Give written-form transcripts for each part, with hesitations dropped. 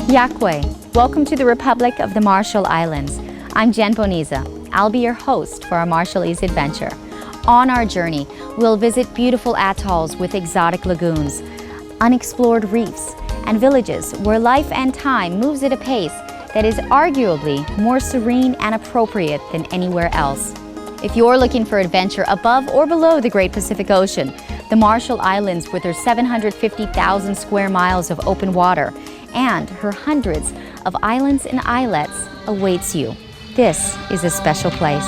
Yakwe, welcome to the Republic of the Marshall Islands. I'm Jen Boniza. I'll be your host for our Marshallese adventure. On our journey, we'll visit beautiful atolls with exotic lagoons, unexplored reefs, and villages where life and time moves at a pace that is arguably more serene and appropriate than anywhere else. If you're looking for adventure above or below the Great Pacific Ocean, the Marshall Islands, with their 750,000 square miles of open water and her hundreds of islands and islets, awaits you. This is a special place.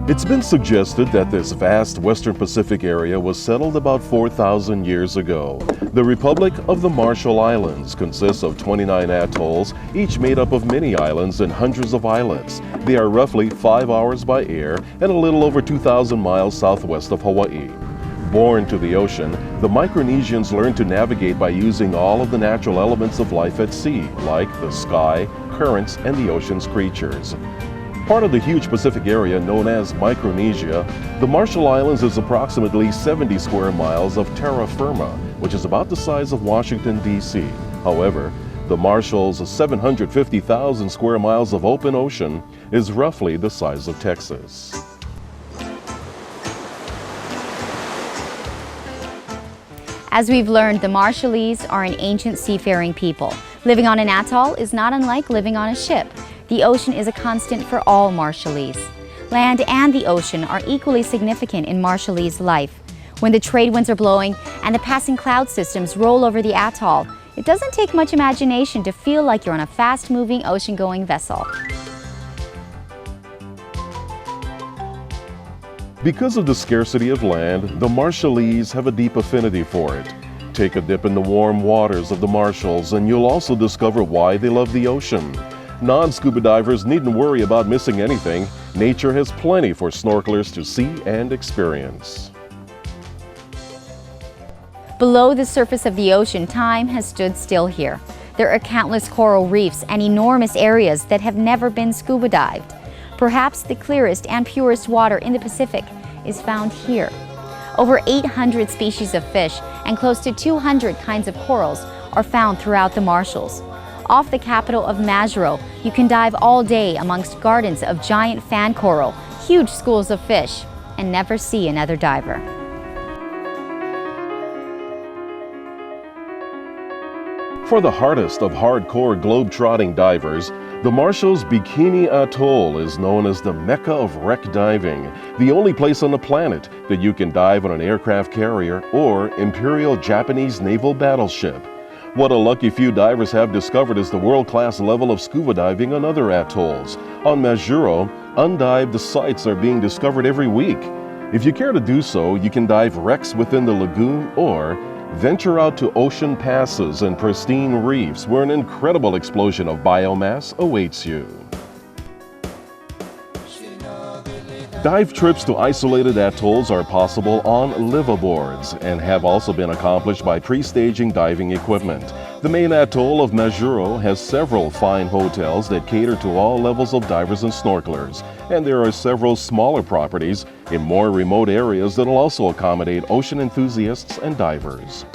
It's been suggested that this vast Western Pacific area was settled about 4,000 years ago. The Republic of the Marshall Islands consists of 29 atolls, each made up of many islands and hundreds of islets. They are roughly 5 hours by air and a little over 2,000 miles southwest of Hawaii. Born to the ocean, the Micronesians learned to navigate by using all of the natural elements of life at sea, like the sky, currents, and the ocean's creatures. Part of the huge Pacific area known as Micronesia, the Marshall Islands is approximately 70 square miles of terra firma, which is about the size of Washington, D.C. However, the Marshall's 750,000 square miles of open ocean is roughly the size of Texas. As we've learned, the Marshallese are an ancient seafaring people. Living on an atoll is not unlike living on a ship. The ocean is a constant for all Marshallese. Land and the ocean are equally significant in Marshallese life. When the trade winds are blowing and the passing cloud systems roll over the atoll, it doesn't take much imagination to feel like you're on a fast-moving, ocean-going vessel. Because of the scarcity of land, the Marshallese have a deep affinity for it. Take a dip in the warm waters of the Marshalls and you'll also discover why they love the ocean. Non-scuba divers needn't worry about missing anything. Nature has plenty for snorkelers to see and experience. Below the surface of the ocean, time has stood still here. There are countless coral reefs and enormous areas that have never been scuba dived. Perhaps the clearest and purest water in the Pacific is found here. Over 800 species of fish and close to 200 kinds of corals are found throughout the Marshalls. Off the capital of Majuro, you can dive all day amongst gardens of giant fan coral, huge schools of fish, and never see another diver. For the hardest of hardcore globe-trotting divers, the Marshall's Bikini Atoll is known as the Mecca of wreck diving, the only place on the planet that you can dive on an aircraft carrier or Imperial Japanese naval battleship. What a lucky few divers have discovered is the world-class level of scuba diving on other atolls. On Majuro, undived sites are being discovered every week. If you care to do so, you can dive wrecks within the lagoon or venture out to ocean passes and pristine reefs where an incredible explosion of biomass awaits you. Dive trips to isolated atolls are possible on liveaboards and have also been accomplished by pre-staging diving equipment. The main atoll of Majuro has several fine hotels that cater to all levels of divers and snorkelers, and there are several smaller properties in more remote areas that will also accommodate ocean enthusiasts and divers.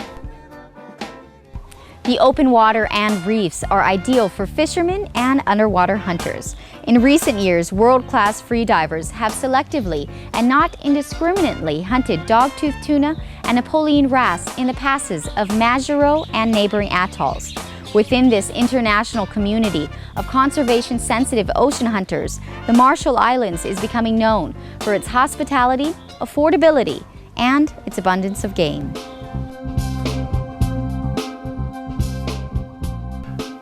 The open water and reefs are ideal for fishermen and underwater hunters. In recent years, world-class freedivers have selectively and not indiscriminately hunted dogtooth tuna and Napoleon wrasse in the passes of Majuro and neighboring atolls. Within this international community of conservation-sensitive ocean hunters, the Marshall Islands is becoming known for its hospitality, affordability, and its abundance of game.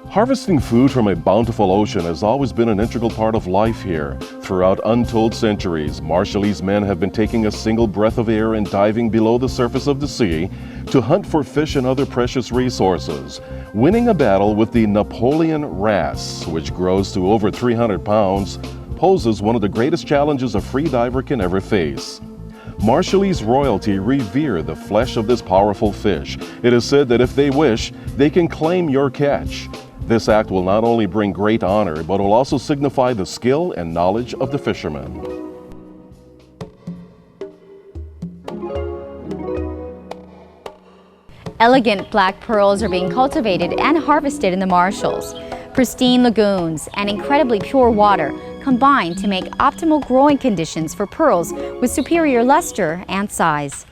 Harvesting food from a bountiful ocean has always been an integral part of life here. Throughout untold centuries, Marshallese men have been taking a single breath of air and diving below the surface of the sea to hunt for fish and other precious resources. Winning a battle with the Napoleon wrasse, which grows to over 300 pounds, poses one of the greatest challenges a freediver can ever face. Marshallese royalty revere the flesh of this powerful fish. It is said that if they wish, they can claim your catch. This act will not only bring great honor, but will also signify the skill and knowledge of the fishermen. Elegant black pearls are being cultivated and harvested in the Marshalls. Pristine lagoons and incredibly pure water combine to make optimal growing conditions for pearls with superior luster and size.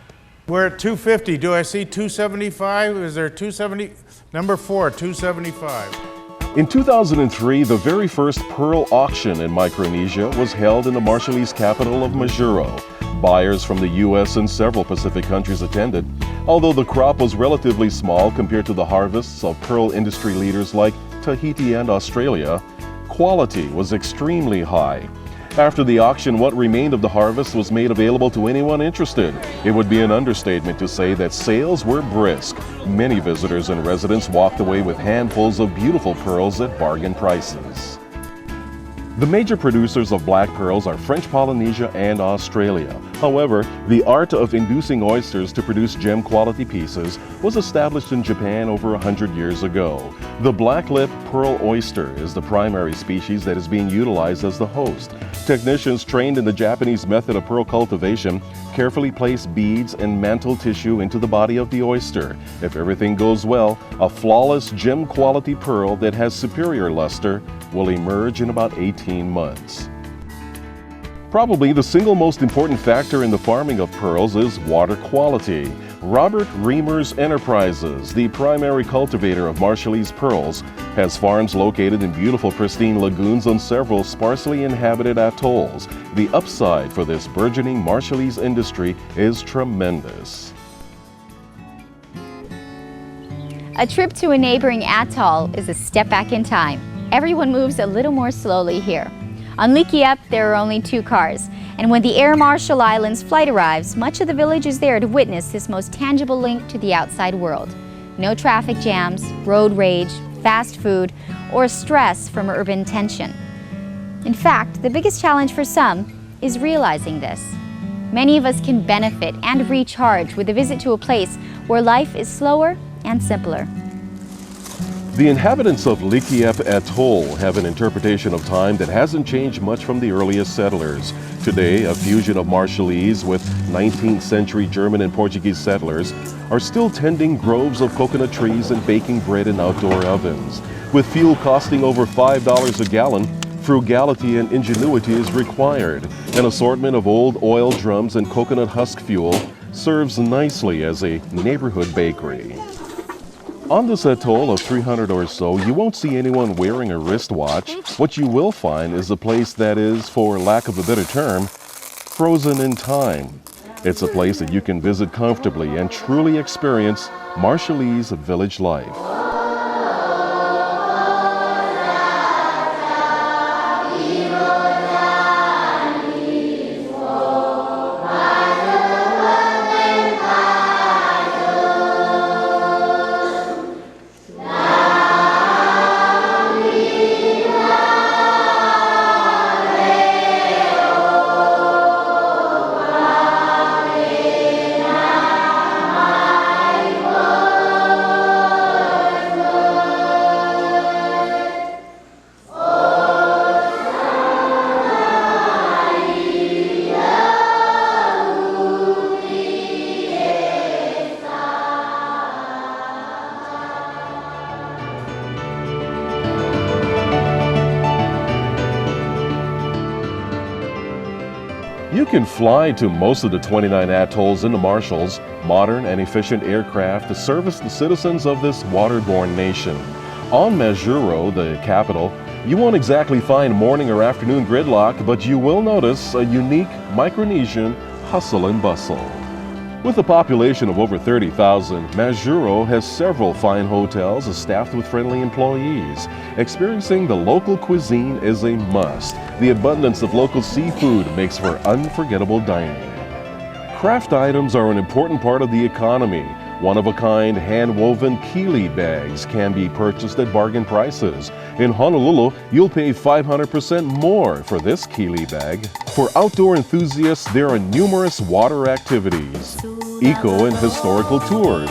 We're at 250. Do I see 275? Is there 270? Number 4, 275. In 2003, the very first pearl auction in Micronesia was held in the Marshallese capital of Majuro. Buyers from the U.S. and several Pacific countries attended. Although the crop was relatively small compared to the harvests of pearl industry leaders like Tahiti and Australia, quality was extremely high. After the auction, what remained of the harvest was made available to anyone interested. It would be an understatement to say that sales were brisk. Many visitors and residents walked away with handfuls of beautiful pearls at bargain prices. The major producers of black pearls are French Polynesia and Australia. However, the art of inducing oysters to produce gem quality pieces was established in Japan over 100 years ago. The black-lip pearl oyster is the primary species that is being utilized as the host. Technicians trained in the Japanese method of pearl cultivation carefully place beads and mantle tissue into the body of the oyster. If everything goes well, a flawless gem quality pearl that has superior luster will emerge in about 18 months. Probably the single most important factor in the farming of pearls is water quality. Robert Reimers Enterprises, the primary cultivator of Marshallese pearls, has farms located in beautiful pristine lagoons on several sparsely inhabited atolls. The upside for this burgeoning Marshallese industry is tremendous. A trip to a neighboring atoll is a step back in time. Everyone moves a little more slowly here. On Likiep, there are only 2 cars, and when the Air Marshall Islands flight arrives, much of the village is there to witness this most tangible link to the outside world. No traffic jams, road rage, fast food, or stress from urban tension. In fact, the biggest challenge for some is realizing this. Many of us can benefit and recharge with a visit to a place where life is slower and simpler. The inhabitants of Likiep Atoll have an interpretation of time that hasn't changed much from the earliest settlers. Today, a fusion of Marshallese with 19th century German and Portuguese settlers are still tending groves of coconut trees and baking bread in outdoor ovens. With fuel costing over $5 a gallon, frugality and ingenuity is required. An assortment of old oil drums and coconut husk fuel serves nicely as a neighborhood bakery. On this atoll of 300 or so, you won't see anyone wearing a wristwatch. What you will find is a place that is, for lack of a better term, frozen in time. It's a place that you can visit comfortably and truly experience Marshallese village life. You can fly to most of the 29 atolls in the Marshalls. Modern and efficient aircraft service the citizens of this waterborne nation. On Majuro, the capital, you won't exactly find morning or afternoon gridlock, but you will notice a unique Micronesian hustle and bustle. With a population of over 30,000, Majuro has several fine hotels staffed with friendly employees. Experiencing the local cuisine is a must. The abundance of local seafood makes for unforgettable dining. Craft items are an important part of the economy. One-of-a-kind hand-woven kili bags can be purchased at bargain prices. In Honolulu, you'll pay 500% more for this kili bag. For outdoor enthusiasts, there are numerous water activities, eco and historical tours.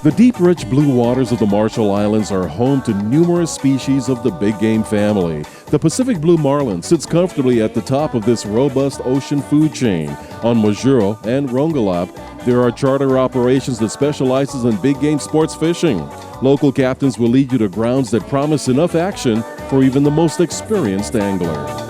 The deep, rich blue waters of the Marshall Islands are home to numerous species of the big game family. The Pacific blue marlin sits comfortably at the top of this robust ocean food chain. On Majuro and Rongelap, there are charter operations that specializes in big game sports fishing. Local captains will lead you to grounds that promise enough action for even the most experienced angler.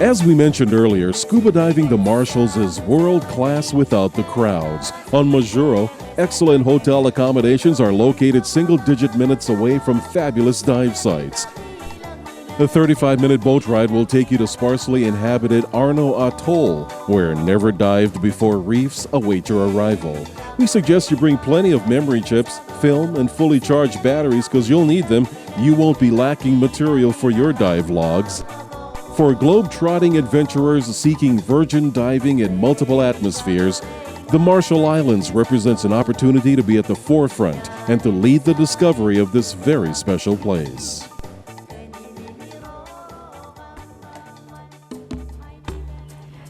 As we mentioned earlier, scuba diving the Marshalls is world-class without the crowds. On Majuro, excellent hotel accommodations are located single-digit minutes away from fabulous dive sites. The 35-minute boat ride will take you to sparsely inhabited Arno Atoll, where never-dived before reefs await your arrival. We suggest you bring plenty of memory chips, film, and fully charged batteries because you'll need them. You won't be lacking material for your dive logs. For globe-trotting adventurers seeking virgin diving in multiple atmospheres, the Marshall Islands represents an opportunity to be at the forefront and to lead the discovery of this very special place.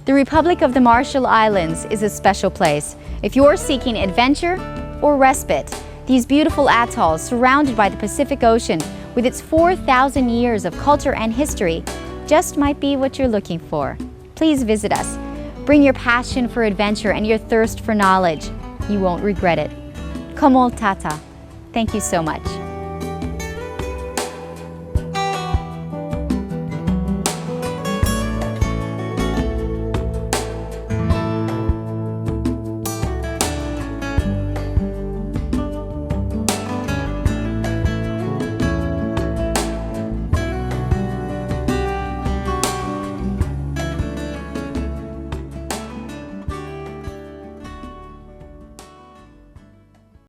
The Republic of the Marshall Islands is a special place. If you're seeking adventure or respite, these beautiful atolls surrounded by the Pacific Ocean with its 4,000 years of culture and history just might be what you're looking for. Please visit us. Bring your passion for adventure and your thirst for knowledge. You won't regret it. Komol Tata. Thank you so much.